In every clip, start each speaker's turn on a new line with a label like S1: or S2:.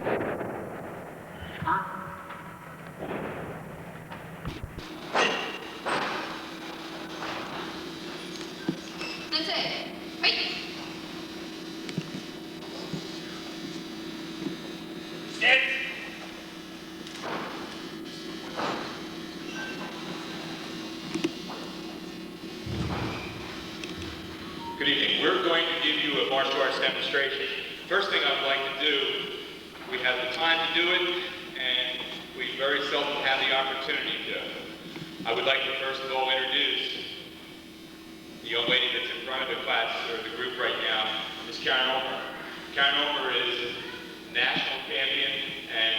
S1: Good evening. We're going to give you a martial arts demonstration. First thing I'd like to do, we have the time to do it, and we very seldom have the opportunity to. I would like to first of all introduce the young lady that's in front of the class, or the group right now, Ms. Karen Ulmer. Karen Ulmer is national champion and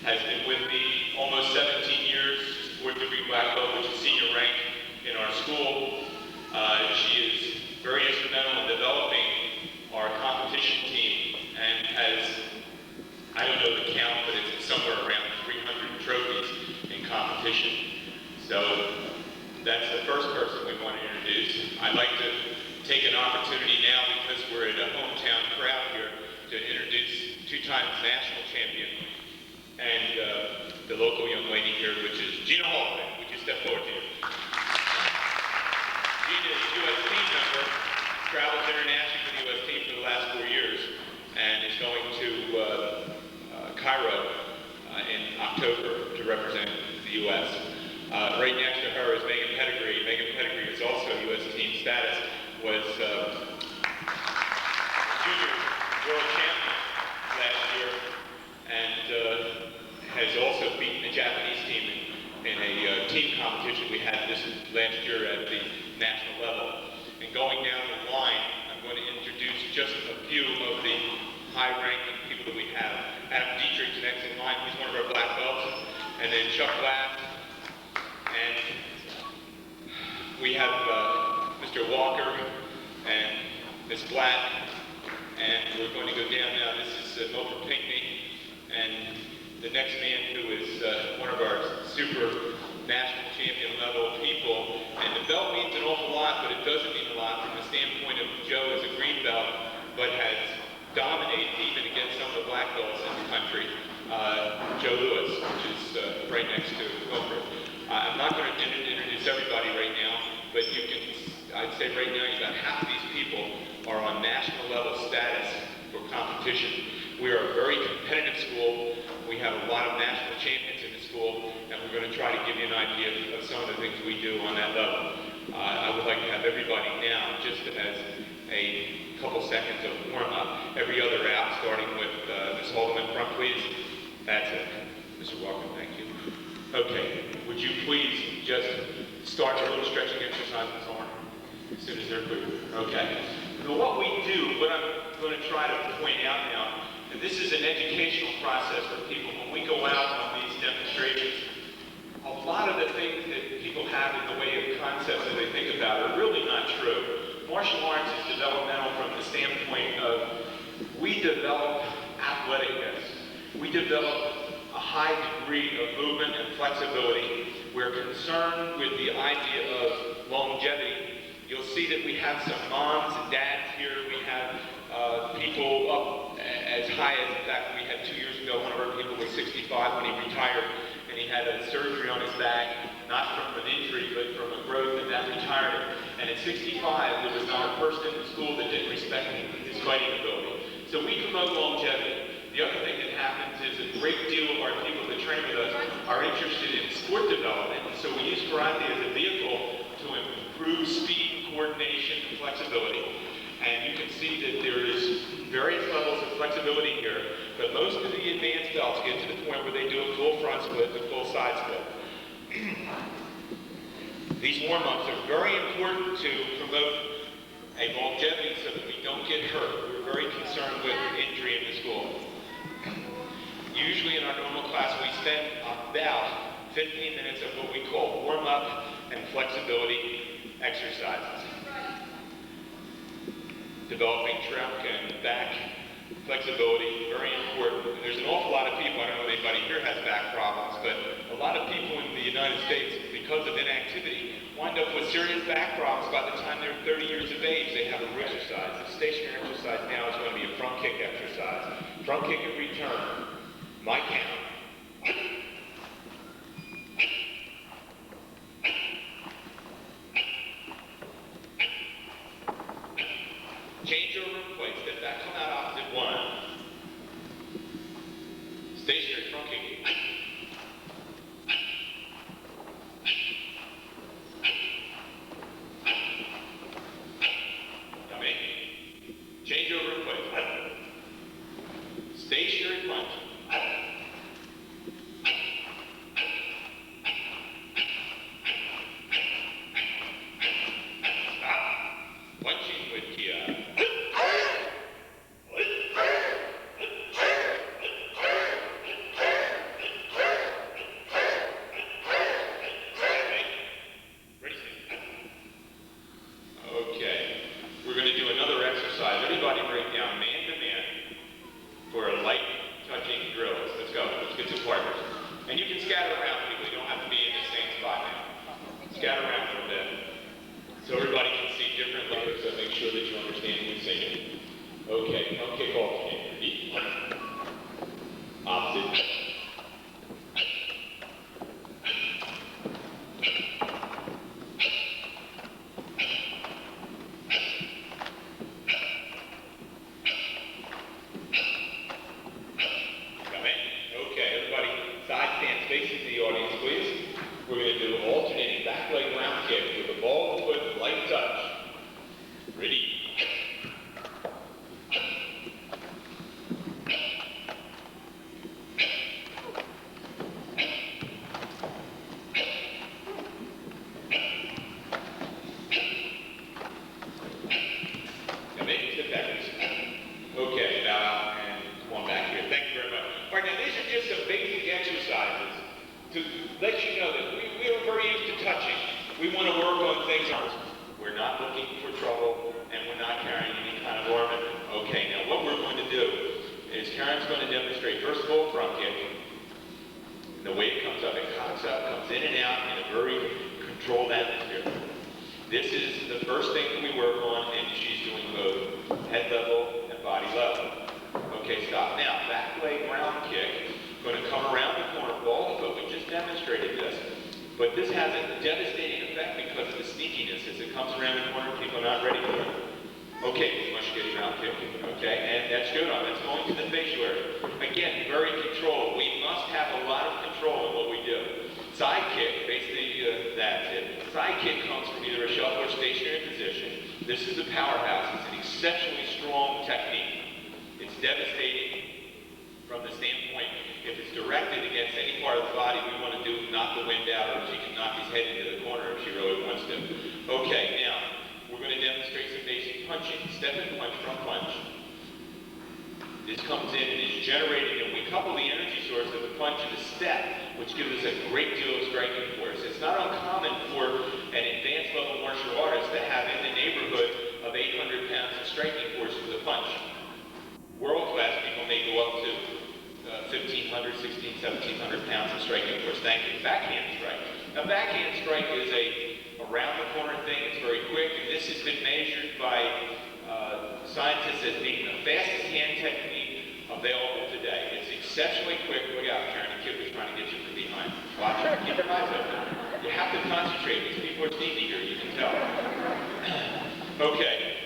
S1: has been with me almost 17 years, fourth degree black belt, which is senior rank in our school. She is very instrumental in developing our competition team and has, I don't know the count, but it's somewhere around 300 trophies in competition. So that's the first person we want to introduce. I'd like to take an opportunity now, because we're at a hometown crowd here, to introduce two-time national champion and the local young lady here, which is Gina Holloway. Would you step forward, Gina? Gina is a U.S. team member, travels internationally for the U.S. team for the last 4 years, and is going to Cairo in October to represent the U.S. Right next to her is Megan Pettigrew. Megan Pettigrew is also U.S. team status, was junior world champion last year, and has also beaten the Japanese team in a team competition we had this last year at the national level. And going down the line, I'm going to introduce just a few of the high-ranking people that we have. Adam Dietrich's next in line. He's one of our black belts. And then Chuck Glass. And we have Mr. Walker and Ms. Black. And we're going to go down now. This is Milford Pinckney. And the next man, who is one of our super national champion level people. And the belt means an awful lot, but it doesn't mean a lot from the standpoint of Joe as a green belt, but has dominated even against some of the black belts in the country. Joe Lewis, which is right next to Wilford. I'm not going to introduce everybody right now, but you can, I'd say right now, about half of these people are on national level status for competition. We are a very competitive school. We have a lot of national champions in the school, and we're going to try to give you an idea of some of the things we do on that level. I would like to have everybody now, just as a couple seconds of warm-up, every other out, starting with Ms. Haldeman front, please. That's it. Mr. Walker, thank you. Okay, would you please just start a little stretching exercise this arm as soon as they're clear? Okay. Now what we do, what I'm going to try to point out now, and this is an educational process for people. When we go out on these demonstrations, a lot of the things that people have in the way of concepts that they think about are really not true. Martial arts is developmental from the standpoint of we develop athleticness. We develop a high degree of movement and flexibility. We're concerned with the idea of longevity. You'll see that we have some moms and dads here. We have people up as high as, in fact, we had 2 years ago, one of our people was 65 when he retired, and he had a surgery on his back, not from an injury, but from a growth, and that retired him. And at 65, there was not a person in the school that didn't respect his fighting ability. So we promote longevity. The other thing that happens is a great deal of our people that train with us are interested in sport development, and so we use karate as a vehicle to improve speed, coordination, and flexibility. And you can see that there is various levels of flexibility here, but most of the advanced belts get to the point where they do a full front split, a full side split. These warm-ups are very important to promote a longevity so that we don't get hurt. We're very concerned with injury in the school. Usually in our normal class, we spend about 15 minutes of what we call warm-up and flexibility exercises. Developing trunk and back flexibility, very important. There's an awful lot of people, I don't know if anybody here has back problems, but a lot of people in the United States, because because of inactivity, wind up with serious back problems by the time they're 30 years of age. They have a real exercise. The stationary exercise now is going to be a front kick exercise. Front kick and return. My count. Change over and place. Step back. Come out opposite one. Stationary front kick. Come in. Change over and place. Stationary punch. Stop. Punching with Kia. And you can scatter around people. You don't have to be in the same spot now. Scatter around a little bit so everybody can see different layers, so make sure that you understand who's singing. Okay, now kick off again. Ready? Opposite. Facing the audience, please. We're going to do alternating back leg round kick with the ball of the foot, light touch. Ready? Now make it sit back. Okay, now and come on back here. Thank you very much. All right, now these are just some basic exercises to let you know that we are very used to touching. We want to work on things. We're not looking for trouble, and we're not carrying any kind of ornament. Okay, now what we're going to do is Karen's going to demonstrate, first of all, front kick. The way it comes up, it cocks up, comes in and out in a very controlled atmosphere. This is the first thing that we work on, and she's doing both head level and body level. Okay, stop. Now, back leg round kick. Going to come around the corner, ball the foot. We just demonstrated this. But this has a devastating effect because of the sneakiness. As it comes around the corner, people are not ready for it. Okay, we must get round kick. Okay, and that's good on. That's going to the facial area. Again, very controlled. We must have a lot of control in what we do. Side kick, basically that's it. Side kick comes from either a shuffle or stationary position. This is a powerhouse. It's an exceptionally strong technique. It's devastating from the standpoint, if it's directed against any part of the body, we want to knock the wind out, or she can knock his head into the corner if she really wants to. Okay, now, we're going to demonstrate some basic punching. Step and punch, front punch. This comes in and is generated, and we couple the energy source of the punch and the step, which gives us a great deal of striking force. It's not uncommon for an advanced level martial artist to have in the neighborhood of 800 pounds of striking force with a punch. World-class people may go up to 1,500, 1,600, 1,700 pounds of striking force. Thank you. Backhand strike. Now, backhand strike is a around-the-corner thing. It's very quick, and this has been measured by scientists as being the fastest hand technique available today. It's exceptionally quick. Look out, Karen, the kid was trying to get you from behind. Watch it. Keep your eyes open. You have to concentrate. These people are sneaky here, you can tell. Okay.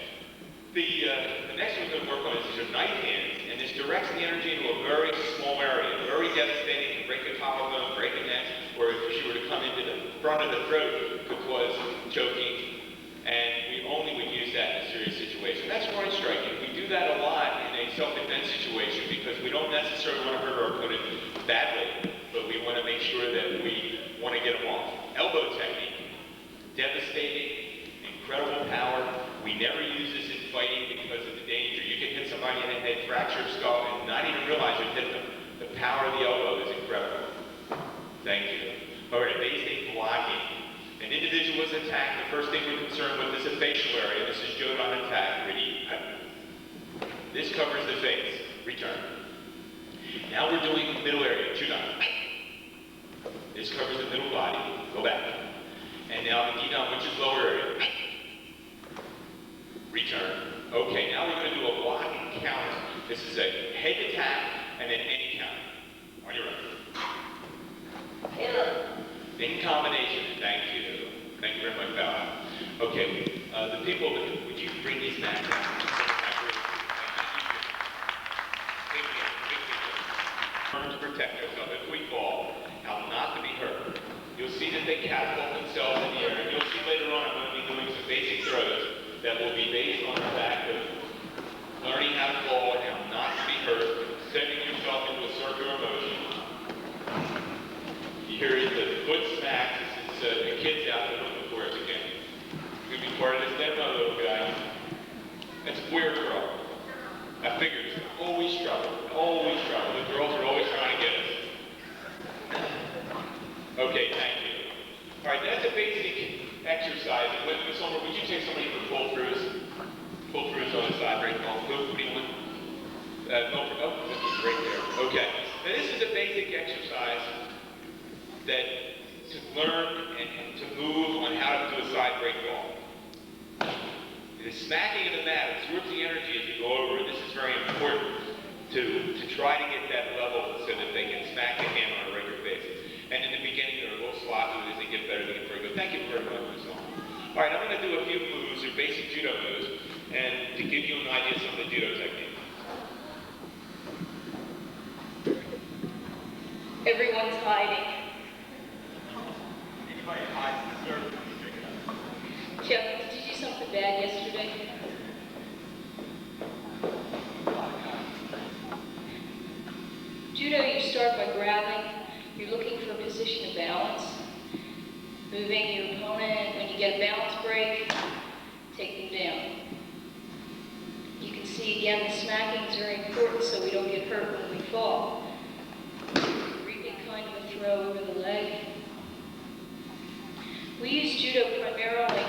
S1: The next one we're going to work on is your knife hands, and this directs the energy into a very small area, very devastating, can break a collarbone, break a neck, or if she were to come into the front of the throat, could cause choking, and we only would use that in a serious situation. That's groin striking. We do that a lot in a self-defense situation because we don't necessarily want to hurt our opponent badly, but we want to make sure that we want to get them off. Elbow technique, devastating, incredible power. We never use this in fighting because of the danger. You can hit somebody in the head, fracture a skull, and not even realize you hit them. The power of the elbow is incredible. Thank you. All right, basic blocking. An individual is attacked. The first thing we're concerned with is the facial area. This is Jodan attack. Ready? This covers the face. Return. Now we're doing the middle area. Jodan. This covers the middle body. Go back. And now the gidon, which is lower area. Return. Okay, now we're going to do a blocking counter. This is a head attack and then any counter. On your own. In combination. Thank you. Thank you very much, Val. Okay, the people, would you bring these back down? Learn to protect yourself. If we fall, how not to be hurt. You'll see that they catapult themselves in the air. And you'll see later on I'm going to be doing some basic throws that will be based on the fact of learning how to fall and how not to be hurt, setting yourself into a circular motion. Here is the foot smack. This is the kids out there looking for us again. You're going to be part of this demo, little guy. That's a queer girl. I figured it's always trouble. Always trouble. The girls are always trying to get us. Okay, thank you. All right, that's a basic exercise. Miss Ulmer, would you take somebody for pull-throughs? Pull-throughs on the side, right? What do you want? Oh, this is right there. Okay. Now, this is a basic exercise that to learn and to move on how to do a side break ball. The smacking of the mat absorbs the energy as you go over, and this is very important to try to get that level so that they can smack the hand on a regular basis. And in the beginning, they're a little sloppy, but as they get better, they get very good. Thank you very much, Ms. Ulmer. All right, I'm going to do a few moves, or basic judo moves, and to give you an idea of some of the judo techniques.
S2: Everyone's hiding.
S1: Anybody hides in the circle?
S2: Chuck, did you do something bad yesterday? Judo, you start by grabbing. You're looking for a position of balance. Moving your opponent. When you get a balance break, take them down. You can see again the smacking is very important so we don't get hurt when we fall. Reaping kind of a throw over the leg. We use judo primarily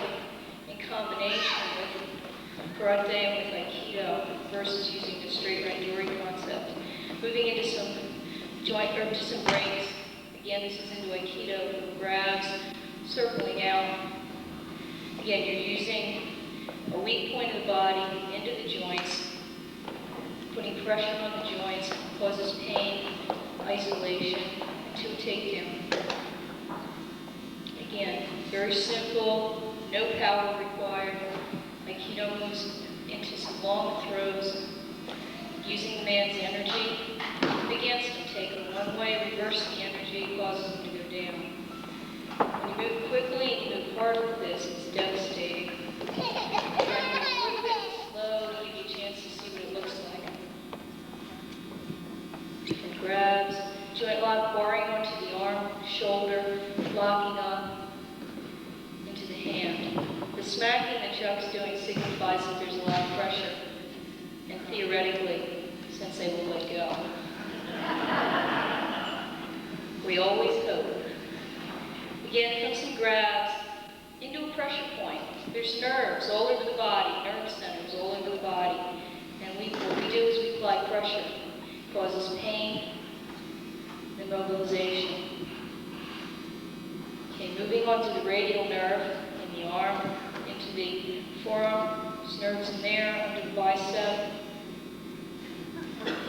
S2: in combination with karate and with aikido versus using the straight randori concept. Moving into some joint or to some breaks. Again, this is into aikido, grabs, circling out. Again, you're using a weak point of the body into the joints, putting pressure on the joints, causes pain, isolation, to a takedown. Again, very simple, no power required. Aikido moves into some long throws, using the man's energy. Move against him, take him one way, reverse the energy, causes him to go down. When you move quickly and you move hard with this, it's devastating. Try to move a little bit slow to give you a chance to see what it looks like. Different grabs, joint lock, barring onto the arm, shoulder, locking up into the hand. The smacking that Chuck's doing signifies that there's a lot of pressure, and theoretically, Sensei will let go. We always hope. Again, from some grabs into a pressure point. There's nerves all over the body, nerve centers all over the body. And what we do is we apply pressure. It causes pain, immobilization. Okay, moving on to the radial nerve in the arm, into the forearm. There's nerves in there, under the bicep.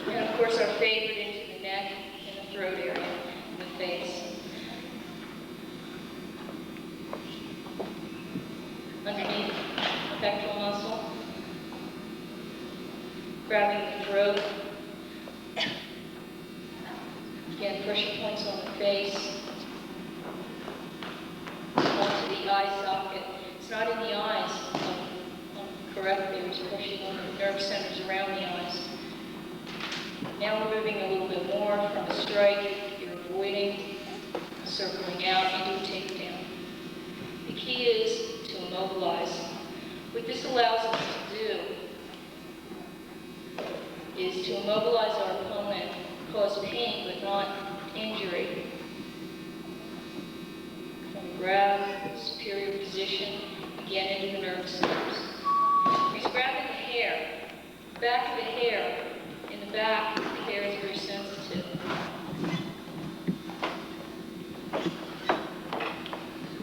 S2: And of course our favorite into the neck and the throat area and the face. Underneath the pectoral muscle. Grabbing the throat. Again, pressure points on the face. Onto the eye socket. It's not in the eyes correctly, it's pushing on the nerve centers around the eyes. Now we're moving a little bit more from a strike. You're avoiding, circling out into a takedown. The key is to immobilize. What this allows us to do is to immobilize our opponent, cause pain but not injury. From grab, superior position, again into the nerve centers. He's grabbing the hair, back of the hair. In the back, the hair is very sensitive.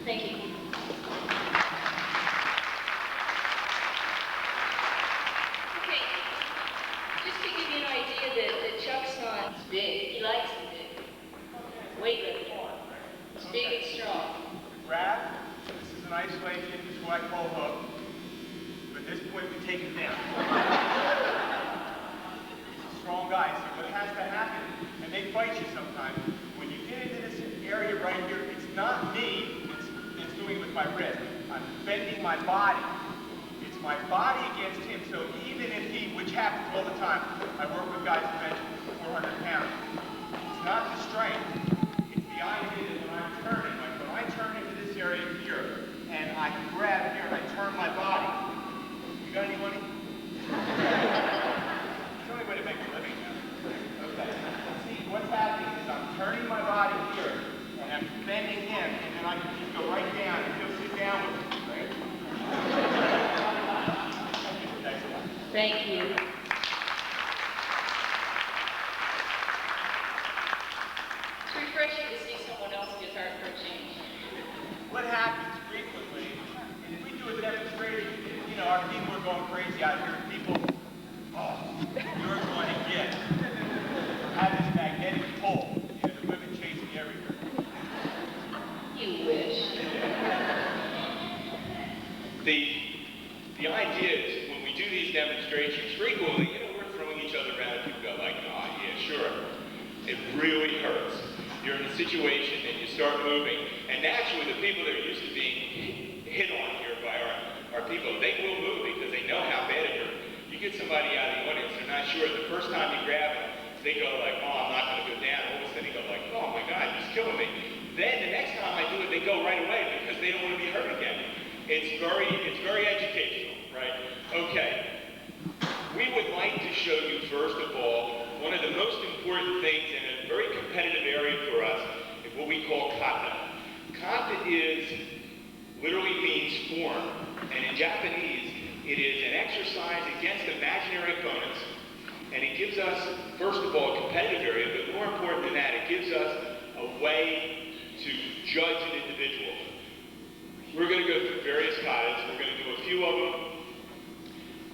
S2: Thank you. Big. He likes them big. Weightlifting. He's big and strong.
S3: Grab. This is an isolation. This is what I call hook. But at this point, we take it down. Strong guys. So what has to happen, and they fight you sometimes, when you get into this area right here, it's not me, it's doing it with my wrist. I'm bending my body. It's my body against him. So even if he, which happens all the time, I work with guys who bench 400 pounds. It's not the strength. It's the idea that when I'm turning, like when I turn into this area here, and I grab here and I turn my body. You got any money? It's the only way to make a living now. Okay. See, what's happening is I'm turning my body here, and I'm bending him, and then I can just go right down, and he'll sit down with me, right?
S2: Thank you. It's refreshing to see someone else get hurt for a change.
S3: What happens frequently, and if we do a demonstration, you know, our people are going crazy out here. People, oh, you're going to get, have this magnetic pull. You know, the women chase me everywhere.
S2: You wish.
S1: The idea is when we do these demonstrations, frequently, you know, we're throwing each other around and people go like, oh, yeah, sure. It really hurts. You're in a situation and you start moving, and naturally the people that are used to being hit on here by our people, they will move because they know how bad it hurts. You get somebody out of the audience, they're not sure. The first time you grab them, they go like, oh, I'm not going to go down. All of a sudden they go like, oh my God, he's killing me. Then the next time I do it, they go right away because they don't want to be hurt again. It's very educational, right? Okay. We would like to show you, first of all, one of the most important things in a very competitive area for us is what we call kata. Kata literally means form, and in Japanese, it is an exercise against imaginary opponents, and it gives us, first of all, a competitive area, but more important than that, it gives us a way to judge an individual. We're going to go through various katas. We're going to do a few of them,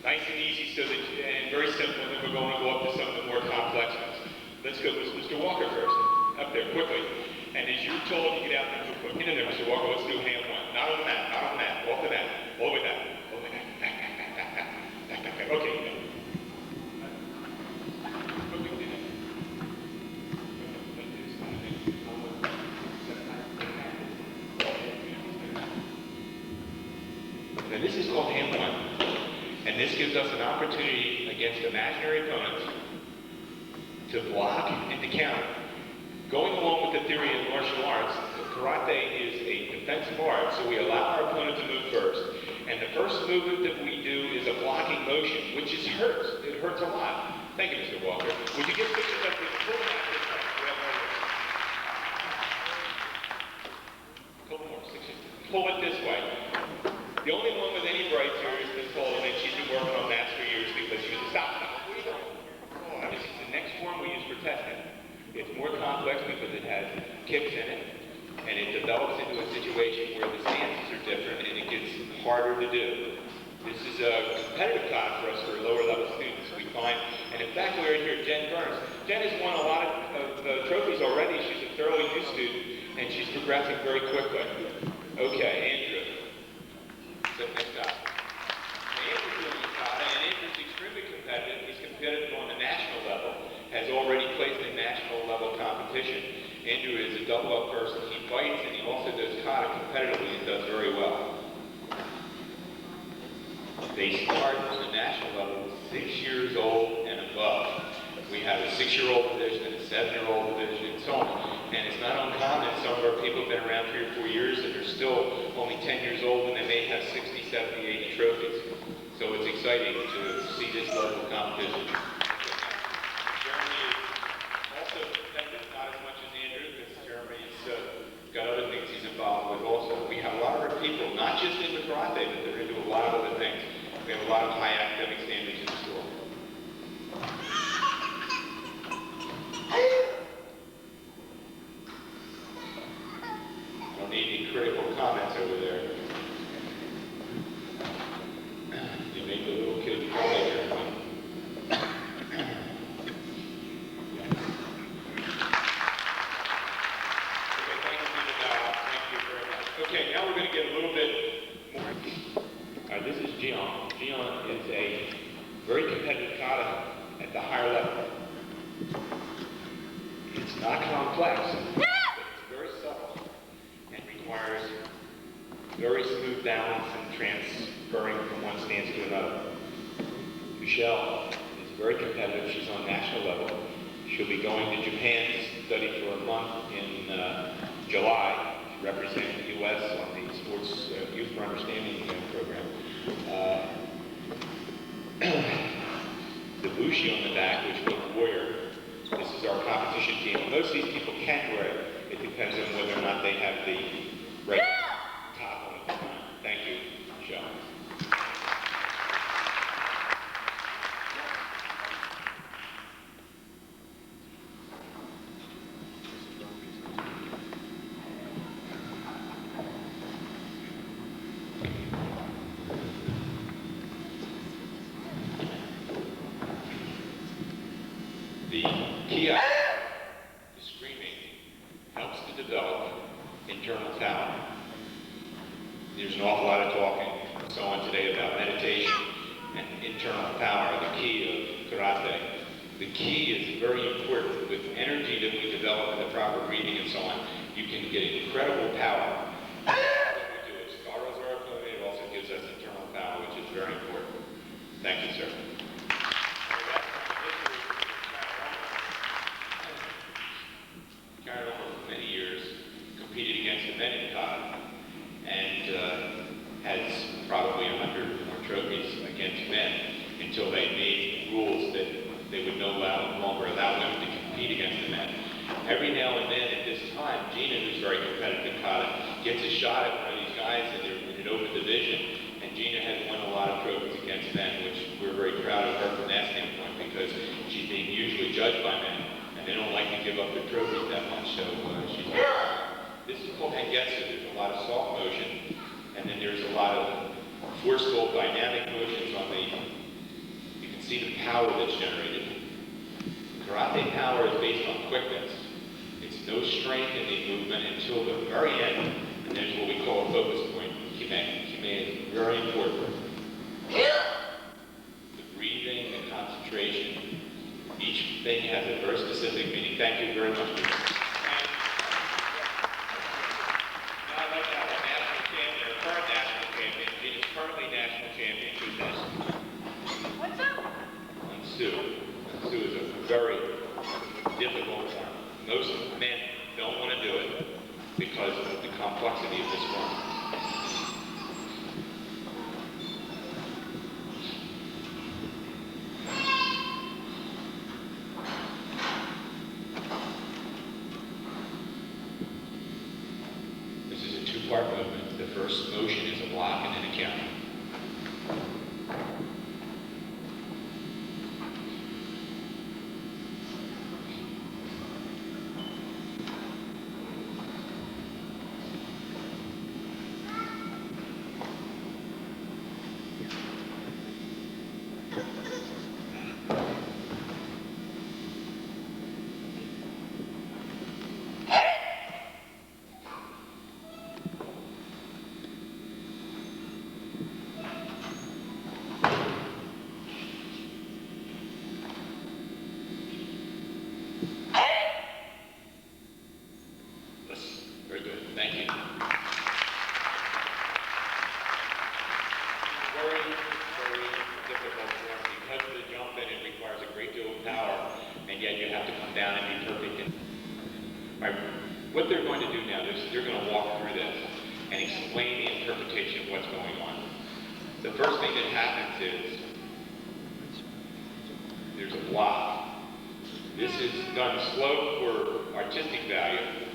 S1: nice and easy, and very simple, and then we're going to go up to some of the more complex ones. Let's go with Mr. Walker first. Up there, quickly. And as you're told, you get out there real quick. Get in there, Mr. Walker. Let's do hand one. Not on the mat, not on the mat. Off the mat. All the way back. All the way back. Back. Okay, you go. Quickly do that. Now this is called hand one. And this gives us an opportunity against imaginary opponents to block and to counter. Going along with the theory of martial arts, karate is a defensive art, so we allow our opponent to move first. And the first movement that we do is a blocking motion, which hurts. It hurts a lot. Thank you, Mr. Walker. Would you get pictures of this? Pull it out this way. Couple more. Pull it this way. The only one with any brights here is Miss Colvin, and she's been working on that for years because she was stop. What are you doing? Oh, this is the next form we use for testing. It's more complex because it has kicks in it, and it develops into a situation where the stances are different and it gets harder to do. This is a competitive kata for us for lower level students, we find. And in fact, we're here, Jen Burns. Jen has won a lot of trophies already. She's a thoroughly new student, and she's progressing very quickly. Okay, Andrew. So next up. Andrew's doing kata, and Andrew's extremely competitive. He's competitive on the national level, has already placed in national level competition. Andrew is a double-up person. He fights, and he also does kata competitively and does very well. They start on the national level 6 years old and above. We have a 6-year-old division and a 7-year-old division and so on. And it's not uncommon. Some of our people have been around 3 or 4 years and they're still only 10 years old and they may have 60, 70, 80 trophies. So it's exciting to see this level of competition. Jeremy is also competitive, not as much as Andrew, because Jeremy's got other things he's involved with also. We have a lot of our people, not just into karate, but they're into a lot of other things. We have a lot of high academic standards in the school. Don't need any critical comments over there. You make the little kid cry there. complex, but it's very subtle and requires very smooth balance and transferring from one stance to another. Michelle is very competitive. She's on national level. She'll be going to Japan to study for a month in July to represent the U.S. on the Sports Youth for Understanding program. The Bushi on the back, which means warrior, this is our competition team. Most of these people can wear it. It depends on whether or not they have the right top on at the time. Thank you, Michelle. The key idea, the screaming, helps to develop internal talent. There's an awful lot of talking and so on today about meditation and internal power, the key of karate. The key is very important. With energy that we develop in the proper breathing and so on, you can get incredible power. What we do, it startles our opponent, it also gives us internal power, which is very important. Thank you, sir. Carried on for many years, competed against the men in kata, and has probably 100 more trophies against men until they made rules that they would no longer allow women to compete against the men. Every now and then at this time, Gina, who's very competitive in kata, gets a shot at one of these guys in an open division, and Gina has won a lot of trophies against men, which we're very proud of her from that standpoint because she's being usually judged by men. They don't like to give up their trophies that much, so she's this is called Hengetsu. There's a lot of soft motion, and then there's a lot of forceful, dynamic motions on the, you can see the power that's generated. Karate power is based on quickness. It's no strength in the movement until the very end, and there's what we call a focus point, kime. Kime is very important. The breathing, the concentration, each thing has a very specific meaning. Thank you very much. Now I'd like to have our national champion, our current national champion. She is currently national champion. Who's this?
S2: What's up?
S1: And Sue. And Sue is a very difficult form. Most men don't want to do it because of the complexity of this form. Part movement. The first motion is a block and then a counter. Very good. Thank you. Very, very difficult form because of the jump and it requires a great deal of power, and yet you have to come down and be perfect. All right. What they're going to do now is they're going to walk through this and explain the interpretation of what's going on. The first thing that happens is there's a block. This is done slow for artistic value,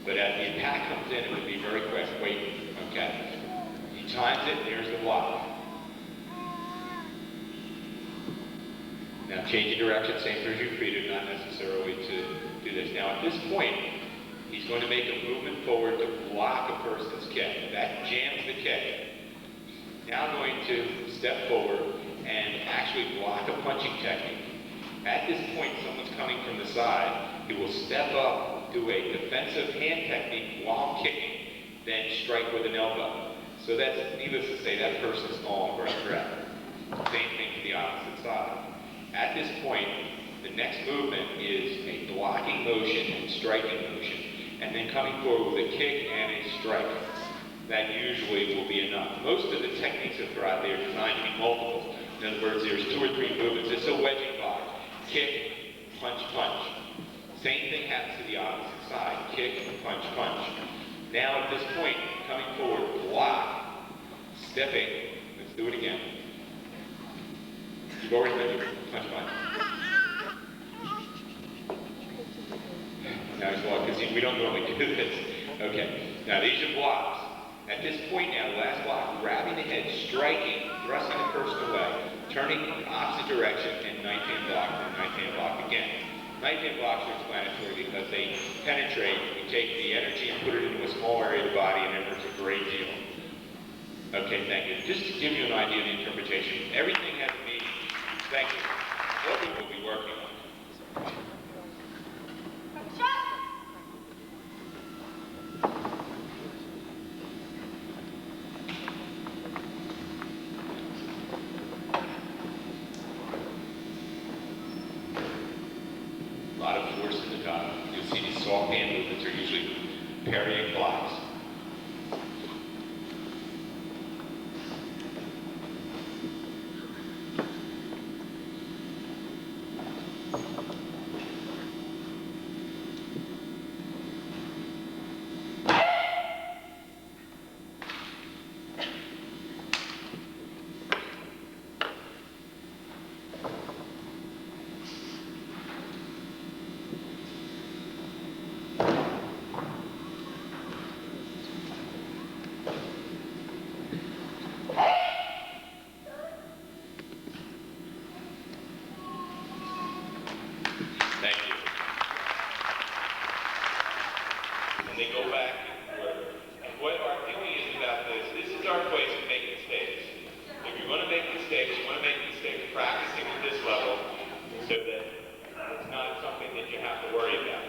S1: but as the attack comes in, it would be very quick. Wait, okay. He times it, there's the block. Now changing direction, same through your feet, not necessarily to do this. Now at this point, he's going to make a movement forward to block a person's kick. That jams the kick. Now I'm going to step forward and actually block a punching technique. At this point, someone's coming from the side. He will step up, do a defensive hand technique while kicking, then strike with an elbow. So that's, needless to say, that person's no longer on threat. Same thing to the opposite side. At this point, the The next movement is a blocking motion and striking motion, and then coming forward with a kick and a strike. That usually will be enough. Most of the techniques of karate are designed to be multiple. In other words, there's 2 or 3 movements. It's a wedging block. Kick, punch, punch. Same thing happens to the opposite side. Kick, punch, punch. Now at this point, coming forward, block, stepping. Let's do it again. You've already done your punch, punch. Now he's walking, because we don't normally do this. Okay, now these are blocks. At this point now, the last block, grabbing the head, striking, thrusting the person away, turning in the opposite direction, and knife hand block, and knife hand block again. Knife hand blocks are explanatory because they penetrate. We take the energy and put it into a small area of the body, and it hurts a great deal. Okay, thank you. Just to give you an idea of the interpretation, everything has a meaning. Thank you. What we will be working on. A lot of force in the top. You'll see these soft hand movements are usually parrying blocks. Thank you. And they go back and forth. And what our feeling is about this is our place to make mistakes. If you're going to make mistakes, you want to make mistakes practicing at this level so that it's not something that you have to worry about.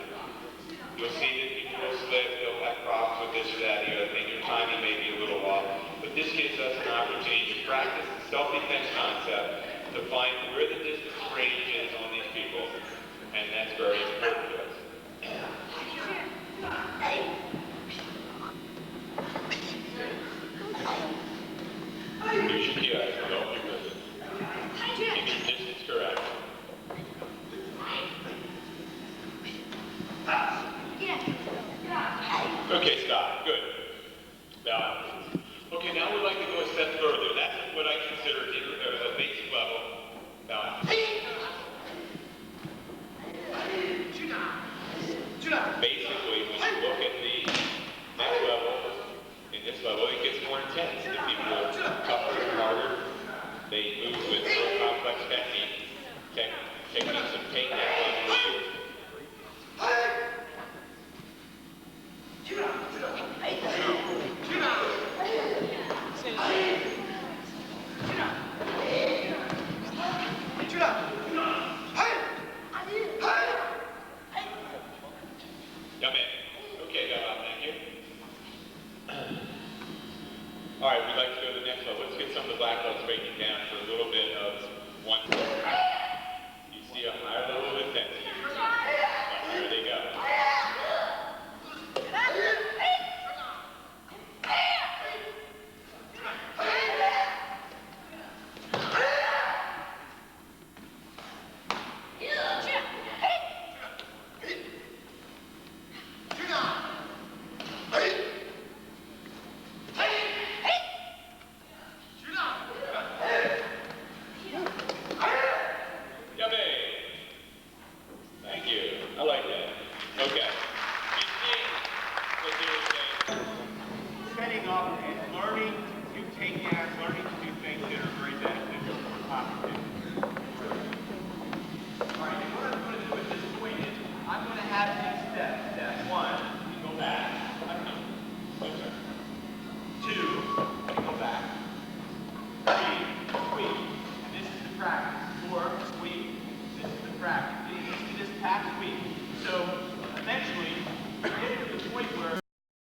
S1: You'll see that people will slip, they'll have problems with this or that, the other thing. Your timing may be a little off. But this gives us an opportunity to practice the self-defense concept to find where the distance range is on these people. And that's very important to us. Use your key eyes to help you with it. Keep your distance correct. Okay, stop. Good. Balance. Okay, now we'd like to go